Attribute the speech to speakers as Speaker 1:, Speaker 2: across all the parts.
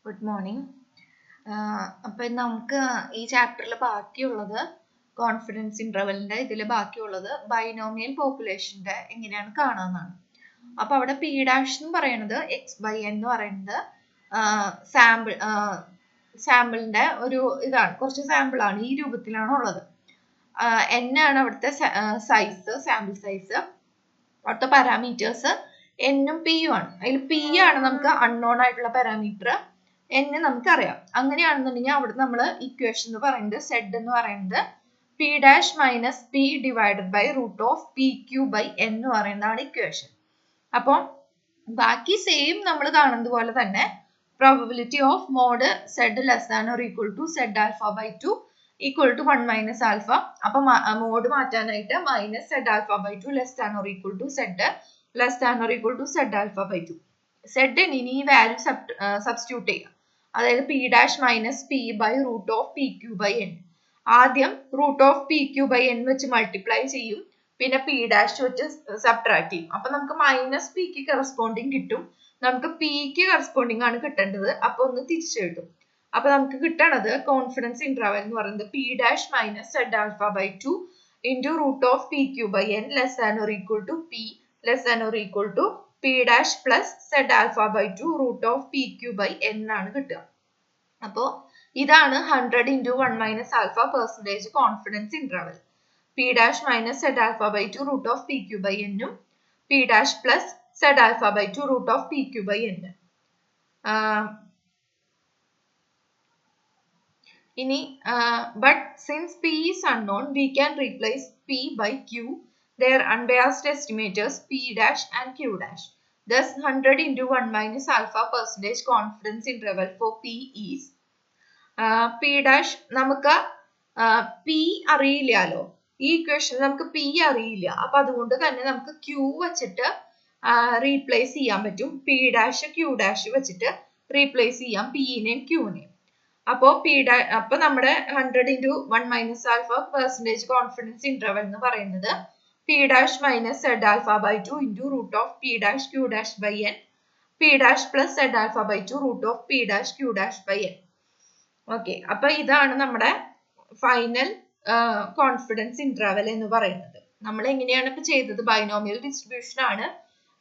Speaker 1: Good morning. അപ്പം നമുക്ക് ഈ ചാപ്റ്ററിൽ ബാക്കിയുള്ളത് കോൺഫിഡൻസ് ഇന്റർവെലിന്റെ ഇതിൽ ബാക്കിയുള്ളത് ബൈനോമിയൽ പോപ്പുലേഷന്റെ എങ്ങനെയാണ് കാണാമെന്നാണ്. അപ്പൊ അവിടെ പി ഡാഷ് എന്ന് പറയുന്നത് എക്സ് ബൈ എൻ എന്ന് പറയുന്നത് സാമ്പിളിന്റെ ഒരു ഇതാണ്, കുറച്ച് സാമ്പിൾ ആണ്, ഈ രൂപത്തിലാണ് ഉള്ളത്. എൻ ആണ് അവിടുത്തെ സൈസ്, സാമ്പിൾ സൈസ്. അവിടുത്തെ പാരാമീറ്റേഴ്സ് എന്നും പിയും ആണ്. അതിൽ പി ആണ് നമുക്ക് അൺനോൺ ആയിട്ടുള്ള പാരാമീറ്റർ, എന്ന് നമുക്കറിയാം. അങ്ങനെയാണെന്നുണ്ടെങ്കിൽ അവിടെ നമ്മൾ ഇക്വേഷൻ എന്ന് പറയുന്നത് സെഡ് എന്ന് പറയുന്നത് P dash minus P divided by root of P Q by N എന്ന് പറയുന്നതാണ് ഇക്വേഷൻ. അപ്പോൾ ബാക്കി സെയിം നമ്മൾ കാണുന്നത് പോലെ തന്നെ probability of mod Z less than or equal to Z alpha by 2 equal to 1 minus alpha. അപ്പൊ മോഡ് മാറ്റാനായിട്ട് minus Z alpha by 2 less than or equal to Z less than or equal to Z alpha by 2. സെഡിന് ഇനി ഈ value substitute ചെയ്യുക. അതായത് P dash minus P by root of P Q by N. ആദ്യം root of P Q by N വെച്ച് multiply ചെയ്യും, പിന്നെ P dash വെച്ച് സബ്ട്രാക്ട് ചെയ്യും. അപ്പൊ നമുക്ക് മൈനസ് പിക്ക് കറസ്പോണ്ടിങ് കിട്ടും, നമുക്ക് പിക്ക് കറസ്പോണ്ടിങ് ആണ് കിട്ടേണ്ടത്. അപ്പൊ ഒന്ന് തിരിച്ചു കിട്ടും. അപ്പൊ നമുക്ക് കിട്ടണത് കോൺഫിഡൻസ് ഇന്റർവൽ എന്ന് പറയുന്നത് P dash minus Z alpha by 2 into root of P Q by N less than or equal to P less than or equal to P dash plus Z alpha by 2 root of P Q by N ആണ് കിട്ടുക. അപ്പോ ഇതാണ് 100 into 1 minus alpha percentage confidence interval. P dash minus Z alpha by 2 root of P Q by എന്നും P dash plus Z alpha by 2 root of P Q by N. ഇനി but since P is unknown we can replace P by Q, their unbiased estimators P dash and Q dash. Thus 100 into 1 minus alpha percentage confidence interval for P is P dash. നമുക്ക് P അറിയില്ലല്ലോ, ഈ equation നമുക്ക് P അറിയില്ല. അപ്പൊ അതുകൊണ്ട് തന്നെ നമുക്ക് Q വെച്ചിട്ട് റീപ്ലേസ് ചെയ്യാൻ പറ്റും. P dash Q dash വെച്ചിട്ട് റീപ്ലേസ് ചെയ്യാം Pനെയും Qനെയും. അപ്പോ അപ്പൊ നമ്മുടെ 100 into 1 minus alpha percentage confidence interval എന്ന് പറയുന്നത് P dash minus Z alpha by 2 into root of P dash Q dash by N, P dash plus Z alpha by 2 root of P dash Q dash by N. Okay, അപ്പൊ ഇതാണ് നമ്മുടെ final confidence interval എന്ന് പറയുന്നത്. നമ്മൾ എങ്ങനെയാണ് ഇപ്പൊ ചെയ്തത്? Binomial distribution ആണ്.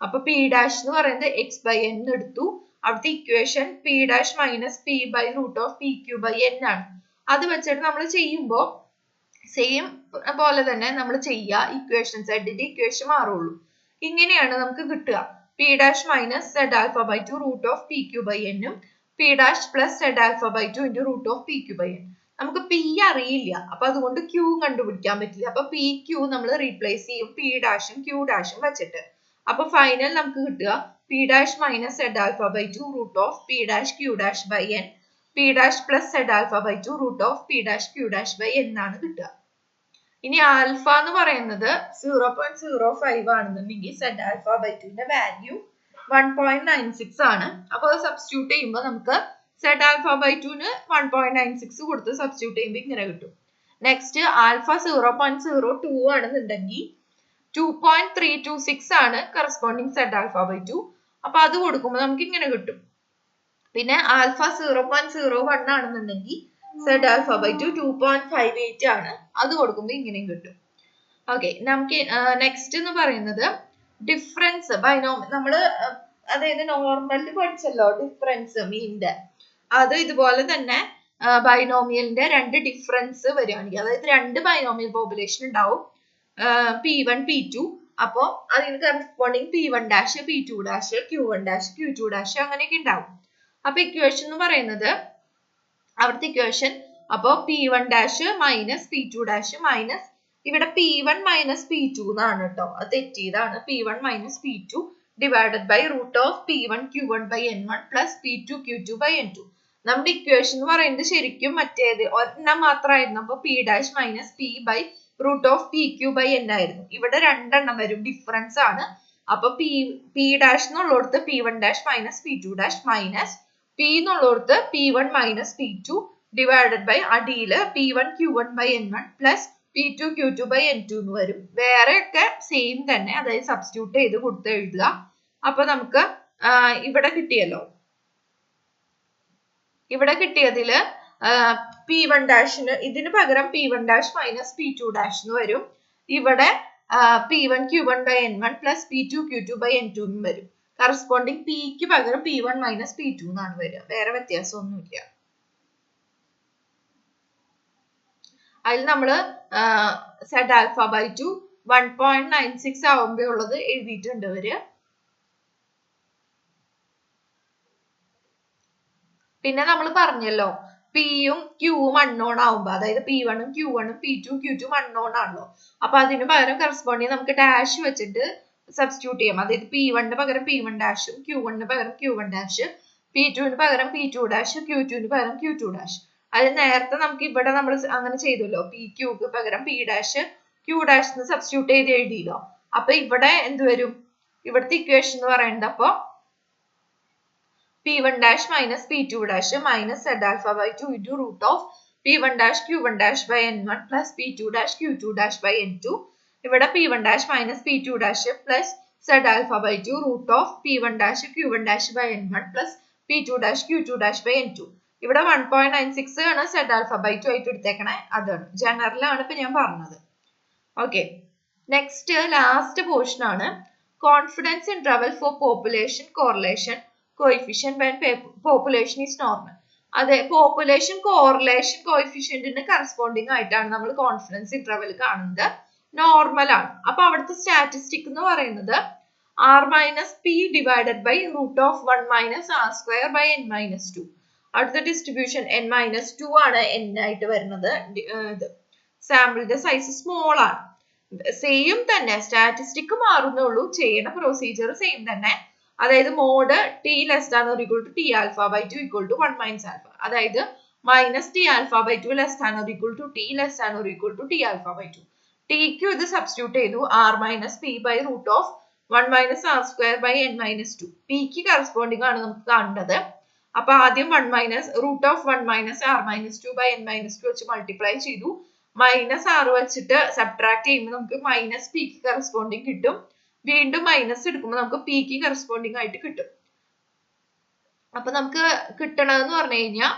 Speaker 1: അപ്പൊ P dash എന്ന് പറയുന്നത് എക്സ് ബൈ എൻ എടുത്തു. അവിടുത്തെ equation P dash minus P by root of P Q by N ആണ്. അത് വെച്ചിട്ട് നമ്മൾ ചെയ്യുമ്പോൾ സെയിം പോലെ തന്നെ നമ്മൾ ചെയ്യുക. ഇക്വേഷൻ സെഡിന്റെ ഇക്വേഷൻ മാറുള്ളൂ. ഇങ്ങനെയാണ് നമുക്ക് കിട്ടുക. P dash minus Z alpha by 2 root of P Q by എന്നും P dash plus Z alpha by 2 into root of P Q by N. നമുക്ക് പി അറിയില്ല, അപ്പൊ അതുകൊണ്ട് ക്യൂ കണ്ടുപിടിക്കാൻ പറ്റില്ല. അപ്പൊ പി ക്യൂ നമ്മൾ റീപ്ലേസ് ചെയ്യും പി ഡാഷും ക്യൂ ഡാഷും വെച്ചിട്ട്. അപ്പൊ ഫൈനൽ നമുക്ക് കിട്ടുക P dash minus Z alpha by 2 root of P dash Q dash by N P dash plus Z alpha by 2 root of P dash Q dash by N ആണ് കിട്ടുക. ഇനി alpha എന്ന് പറയുന്നത് 0.05 ആണെന്നുണ്ടെങ്കിൽ സെഡ് ആൽഫ ബൈ 2ന്റെ value 1.96 ആണ്. അപ്പൊ അത് സബ്സ്റ്റിറ്റ്യൂട്ട് ചെയ്യുമ്പോൾ നമുക്ക് സെഡ് ആൽഫ ബൈ 2ന് 1.96 കൊടുത്ത് സബ്സ്റ്റിറ്റ്യൂട്ട് ചെയ്യുമ്പോൾ ഇങ്ങനെ കിട്ടും. നെക്സ്റ്റ് ആൽഫ 0.02 ആണെന്നുണ്ടെങ്കിൽ 2.326 ആണ് കറസ്പോണ്ടിങ് സെഡ് ആൽഫ ബൈ 2. അപ്പൊ അത് കൊടുക്കുമ്പോൾ നമുക്ക് ഇങ്ങനെ കിട്ടും. പിന്നെ ആൽഫ 0.01 ആണെന്നുണ്ടെങ്കിൽ സെഡ് ആൽഫ ബൈ 2 2.58 ആണ്. അത് കൊടുക്കുമ്പോൾ ഇങ്ങനെയും കിട്ടും. ഓക്കെ, നമുക്ക് നെക്സ്റ്റ് എന്ന് പറയുന്നത് ഡിഫറൻസ് ബൈനോമിയൽ. നമ്മള് അതായത് നോർമലിൽ പഠിച്ചല്ലോ ഡിഫറൻസ് മീനിന്റെ. അത് ഇതുപോലെ തന്നെ ബൈനോമിയലിന്റെ രണ്ട് ഡിഫറൻസ് വരികയാണെങ്കിൽ, അതായത് രണ്ട് ബൈനോമിയൽ പോപ്പുലേഷൻ ഉണ്ടാവും, P1 P2. അപ്പോ അതിന് corresponding P1 dash P2 dash Q1 dash Q2 dash അങ്ങനെയൊക്കെ ഉണ്ടാവും. അപ്പൊ ഇക്വേഷൻ എന്ന് പറയുന്നത് അവിടുത്തെ ഇക്വേഷൻ അപ്പോ P1 dash minus P2 dash minus ഇവിടെ P1 മൈനസ് P2 എന്നാണ് കേട്ടോ, അത് തെറ്റിയതാണ്. P1 minus P2 divided by root of P1 Q1 ബൈ N1 പ്ലസ് P2 Q2 ബൈ N2. നമ്മുടെ ഇക്വേഷൻ എന്ന് പറയുന്നത് ശരിക്കും മറ്റേത് ഒരെണ്ണം മാത്രമായിരുന്നു. അപ്പൊ P dash minus P by root of P Q by N ആയിരുന്നു. ഇവിടെ രണ്ടെണ്ണം വരും, ഡിഫറൻസ് ആണ്. അപ്പൊ P ഡാഷ് എന്നുള്ളടത്ത് P1 dash minus P2 dash minus P എന്നുള്ളടത്ത് P1 minus P2 divided by അടിയില് P1 Q1 ബൈ N1 പ്ലസ് P2 Q2 ബൈ N2 എന്ന് വരും. വേറെയൊക്കെ സെയിം തന്നെ, അതായത് സബ്സ്റ്റിറ്റ്യൂട്ട് ചെയ്ത് കൊടുത്ത് എഴുതുക. അപ്പൊ നമുക്ക് ഇവിടെ കിട്ടിയല്ലോ. ഇവിടെ കിട്ടിയതില് P1 ഡാഷിന് ഇതിന് പകരം P1 dash minus P2 dash എന്ന് വരും. ഇവിടെ P1 Q1 by N1 plus P2 Q2 by N2 എന്ന് വരും. കറസ്പോണ്ടിങ് Pക്ക് പകരം P1 മൈനസ് P2 എന്നാണ് വരിക. വേറെ വ്യത്യാസമൊന്നുമില്ല. അതിൽ നമ്മള് Z ആൽഫ ബൈ 2 1.96 ആവുമ്പോ ഉള്ളത് എഴുതിയിട്ടുണ്ട് ഇവര്. പിന്നെ നമ്മൾ പറഞ്ഞല്ലോ പിയും ക്യൂവും അൺനോൺ ആവുമ്പോ, അതായത് P1ഉം Q1ഉം P2 Q2 അൺനോൺ ആണല്ലോ. അപ്പൊ അതിന് പകരം കറസ്പോണ്ടിങ് നമുക്ക് ഡാഷ് വെച്ചിട്ട് സബ്സ്റ്റിറ്റ്യൂട്ട് ചെയ്യാം. അതായത് P1 പകരം P1 ഡാഷും Q1 പകരം Q1 ഡാഷ്, P2 പകരം P2 ഡാഷ്, Q2 പകരം Q2 ഡാഷ്. അത് നേരത്തെ നമുക്ക് ഇവിടെ നമ്മൾ അങ്ങനെ ചെയ്തല്ലോ. PQക്ക് പകരം P dash Q dash substitute ചെയ്ത് എഴുതിയല്ലോ. അപ്പൊ ഇവിടെ എന്ത് വരും? ഇവിടുത്തെ ഇക്വേഷൻ എന്ന് പറയുന്നത് അപ്പൊ P1 dash minus P2 dash minus Z alpha by 2 into root of P1 dash Q1 dash by N1 plus P2 dash Q2 dash by N2. ഇവിടെ P1 dash minus P2 dash plus Z alpha by 2 root of P1 dash Q1 dash by N1 plus P2 dash Q2 dash by N2. ഇവിടെ 1.96 ആണ് Z alpha by 2 ആയിട്ട് എടുത്തേക്കണേ. അതാണ് general ആണ് ഇപ്പൊ ഞാൻ പറഞ്ഞത്. Okay, next last portion ആണ് confidence interval four population correlation coefficient when population is normal. അതെ, പോപ്പുലേഷൻ കോറിലേഷൻ കോഎഫിഷ്യന്റിന് കറസ്പോണ്ടിങ് ആയിട്ടാണ് നമ്മൾ കോൺഫിഡൻസ് ഇന്റർവൽ കാണുന്നത്. നോർമൽ ആണ്. അപ്പൊ അവിടുത്തെ സ്റ്റാറ്റിസ്റ്റിക് എന്ന് പറയുന്നത് R minus P divided by root of 1 minus R square by n minus 2. അടുത്ത ഡിസ്ട്രിബ്യൂഷൻ n മൈനസ് 2 ആണ് n ആയിട്ട് വരുന്നത്. സാമ്പിളിന്റെ സൈസ് സ്മോൾ ആണ്. സെയിം തന്നെ, സ്റ്റാറ്റിസ്റ്റിക് മാറുന്നുള്ളൂ, ചെയ്യുന്ന പ്രൊസീജിയർ സെയിം തന്നെ. അതായത് mod T less than or equal to T alpha by 2 equal to 1 minus alpha. അതായത് minus T alpha by 2 less than or equal to T less than or equal to T alpha by 2. ടിക്ക് ഇത് substitute ചെയ്തു R minus P by root of 1 minus R square by n minus 2. Pick corresponding ആണ് നമുക്ക് കാണേണ്ടത്. അപ്പൊ ആദ്യം 1 minus root of 1 minus R minus 2 by n minus 2 വെച്ച് multiply ചെയ്തു. മൈനസ് ആർ വെച്ചിട്ട് സബ്ട്രാക്ട് ചെയ്യുമ്പോൾ നമുക്ക് മൈനസ് പിക്ക് കറസ്പോണ്ടിങ് കിട്ടും. വീണ്ടും മൈനസ് എടുക്കുമ്പോൾ നമുക്ക് പിക്ക് കറസ്പോണ്ടിങ് ആയിട്ട് കിട്ടും. അപ്പൊ നമുക്ക് കിട്ടണതെന്ന് പറഞ്ഞു കഴിഞ്ഞാൽ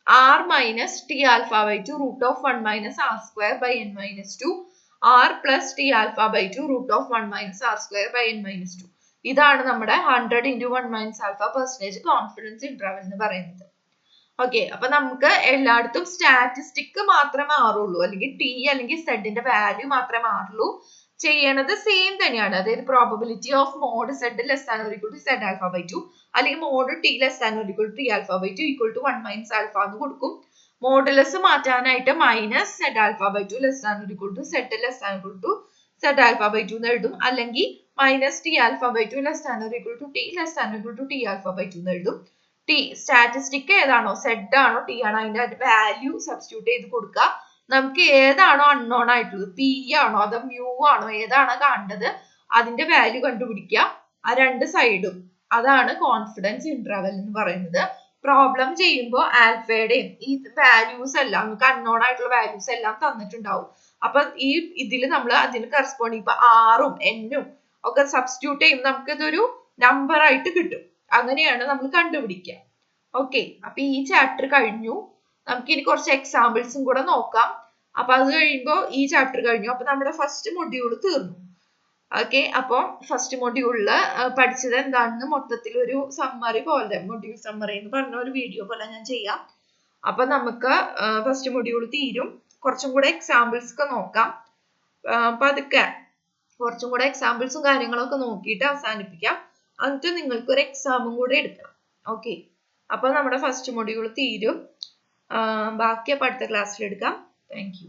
Speaker 1: R minus T alpha by 2 root of 1 minus R square by n minus 2 R plus T alpha by 2 root of 1 minus R square by n minus 2. ഇതാണ് നമ്മുടെ 100 into 1 minus alpha percentage confidence interval എന്ന് പറയുന്നത്. Okay, അപ്പൊ നമുക്ക് എല്ലായിടത്തും statistic മാത്രമേ മാറുള്ളൂ, അല്ലെങ്കിൽ T അല്ലെങ്കിൽ സെഡിന്റെ വാല്യൂ മാത്രമേ മാറുള്ളൂ. ചെയ്യണത് സെയിം തന്നെയാണ്. അതായത് probability of mod Z less than or equal to Z alpha by 2 അല്ലെങ്കിൽ mod T less than or equal to T alpha by 2 equal to 1 minus alpha എന്ന് കൊടുക്കും. മോഡുലസ് മാറ്റാനായിട്ട് minus Z alpha by 2 less than or equal to Z less than equal to Z alpha by 2 എന്ന് എഴുതും. അല്ലെങ്കിൽ minus T alpha by 2 less than or equal to T less than equal to T alpha by 2 എന്ന് എഴുതും. T statistic ഏതാണോ, Z ആണോ T ആണോ, അതിന്റെ value substitute ചെയ്ത് കൊടുക്കുക. നമുക്ക് ഏതാണോ അൺനോൺ ആയിട്ടുള്ളത്, പി ആണോ അതോ മ്യൂ ആണോ, ഏതാണോ കാണേണ്ടത് അതിന്റെ വാല്യൂ കണ്ടുപിടിക്കുക. ആ രണ്ട് സൈഡും, അതാണ് കോൺഫിഡൻസ് ഇന്റർവൽ എന്ന് പറയുന്നത്. പ്രോബ്ലം ചെയ്യുമ്പോൾ ആൽഫയുടെയും ഈ വാല്യൂസ് എല്ലാം നമുക്ക് അൺനോൺ ആയിട്ടുള്ള വാല്യൂസ് എല്ലാം തന്നിട്ടുണ്ടാവും. അപ്പൊ ഈ ഇതില് നമ്മൾ അതിന് കറസ്പോണ്ടിങ് ഇപ്പൊ ആറും എന്നും ഒക്കെ സബ്സ്റ്റിറ്റ്യൂട്ട് ചെയ്യുമ്പോൾ നമുക്ക് ഇതൊരു നമ്പർ ആയിട്ട് കിട്ടും. അങ്ങനെയാണ് നമ്മൾ കണ്ടുപിടിക്കുക. ഓക്കെ, അപ്പൊ ഈ ചാപ്റ്റർ കഴിഞ്ഞു. നമുക്ക് ഇനി കുറച്ച് എക്സാമ്പിൾസും കൂടെ നോക്കാം. അപ്പൊ അത് കഴിയുമ്പോൾ ഈ ചാപ്റ്റർ കഴിഞ്ഞു. അപ്പൊ നമ്മുടെ ഫസ്റ്റ് മൊഡ്യൂൾ തീർന്നു. ഓക്കെ, അപ്പൊ ഫസ്റ്റ് മൊഡ്യൂളില് പഠിച്ചത് എന്താണെന്ന് മൊത്തത്തിൽ ഒരു സമ്മറി പോലെ, മൊഡ്യൂൾ സമ്മറി എന്ന് പറഞ്ഞ ഒരു വീഡിയോ പോലെ ഞാൻ ചെയ്യാം. അപ്പൊ നമുക്ക് ഫസ്റ്റ് മൊഡ്യൂൾ തീരും. കുറച്ചും കൂടെ എക്സാമ്പിൾസ് ഒക്കെ നോക്കാം. അപ്പൊ അതൊക്കെ കുറച്ചും കൂടെ എക്സാമ്പിൾസും കാര്യങ്ങളൊക്കെ നോക്കിയിട്ട് അവസാനിപ്പിക്കാം. എന്നിട്ട് നിങ്ങൾക്ക് ഒരു എക്സാമും കൂടെ എടുക്കണം. ഓക്കെ, അപ്പൊ നമ്മുടെ ഫസ്റ്റ് മൊഡ്യൂൾ തീരും. ബാക്കി അപ്പൊ അടുത്ത ക്ലാസ്സിൽ എടുക്കാം. Thank you.